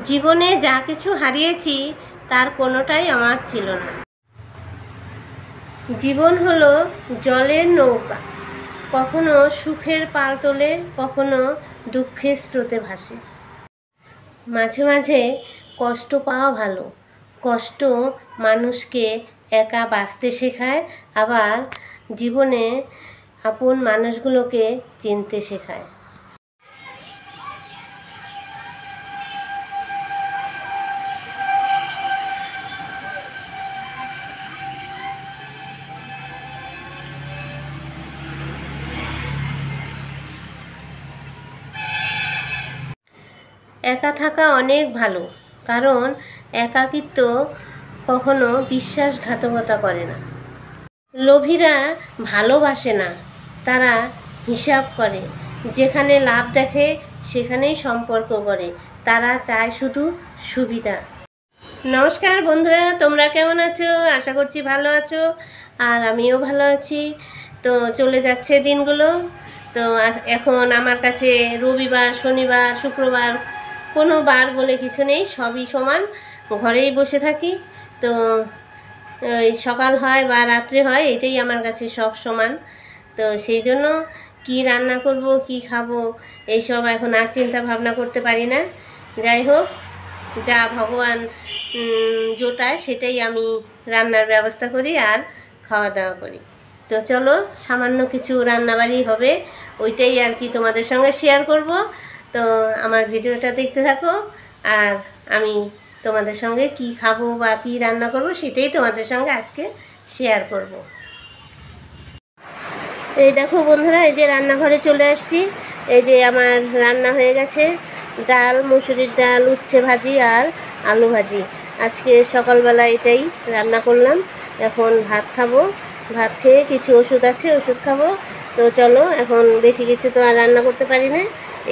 জীবনে যা কিছু হারিয়েছি তার কোনোটাই আমার ছিল না। জীবন হলো জলের নৌকা, কখনো সুখের পাল তোলে, কখনো দুঃখের স্রোতে ভাসে। মাঝে মাঝে কষ্ট পাওয়া ভালো। কষ্ট মানুষকে একা বাঁচতে শেখায়, আবার জীবনে আপন মানুষগুলোকে চিনতে শেখায়। একা থাকা অনেক ভালো, কারণ একাকিত্ব কখনো বিশ্বাসঘাতকতা করে না। লোভীরা ভালোবাসে না, তারা হিসাব করে। যেখানে লাভ দেখে সেখানেই সম্পর্ক করে, তারা চায় শুধু সুবিধা। নমস্কার বন্ধুরা, তোমরা কেমন আছো? আশা করছি ভালো আছো, আর আমিও ভালো আছি। তো চলে যাচ্ছে দিনগুলো। তো এখন আমার কাছে রবিবার, শনিবার, শুক্রবার কোনো বার বলে কিছু নেই, সবই সমান। ঘরেই বসে থাকি, তো ওই সকাল হয় বা রাত্রে হয়, এটাই আমার কাছে সব সমান। তো সেই জন্য কি রান্না করব, কি খাবো, এইসব এখন আর চিন্তা ভাবনা করতে পারি না। যাই হোক, যা ভগবান জোটায় সেটাই আমি রান্নার ব্যবস্থা করি আর খাওয়া দাওয়া করি। তো চলো, সামান্য কিছু রান্নাবাড়ি হবে, ওইটাই আর কি তোমাদের সঙ্গে শেয়ার করব। তো আমার ভিডিওটা দেখতে থাকো, আর আমি তোমাদের সঙ্গে কি খাবো বা কি রান্না করব সেটাই তোমাদের সঙ্গে আজকে শেয়ার করব। এই দেখো বন্ধুরা, এই যে রান্নাঘরে চলে আসছি। এই যে আমার রান্না হয়ে গেছে, ডাল, মুসুরির ডাল, উচ্ছে ভাজি আর আলু ভাজি। আজকে সকালবেলা এটাই রান্না করলাম। এখন ভাত খাবো, ভাত খেয়ে কিছু ওষুধ আছে, ওষুধ খাবো। তো চলো, এখন বেশি কিছু তো আর রান্না করতে পারি না,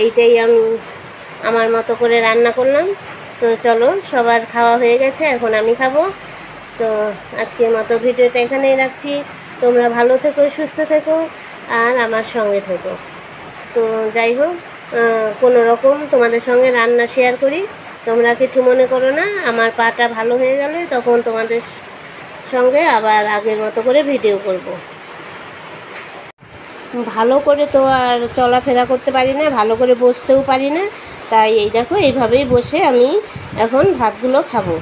এইটাই আমি আমার মতো করে রান্না করলাম। তো চলো, সবার খাওয়া হয়ে গেছে, এখন আমি খাবো। তো আজকের মতো ভিডিওটা এখানেই রাখছি। তোমরা ভালো থেকো, সুস্থ থেকো, আর আমার সঙ্গে থেকো। তো যাই হোক, কোনো রকম তোমাদের সঙ্গে রান্না শেয়ার করি, তোমরা কিছু মনে করো না। আমার পাটা ভালো হয়ে গেলে তখন তোমাদের সঙ্গে আবার আগের মতো করে ভিডিও করব। ভালো করে তো আর চলাফেরা করতে পারি না, ভালো করে বসতেও পারি না, তাই এই দেখো এইভাবেই বসে আমি এখন ভাতগুলো খাবো।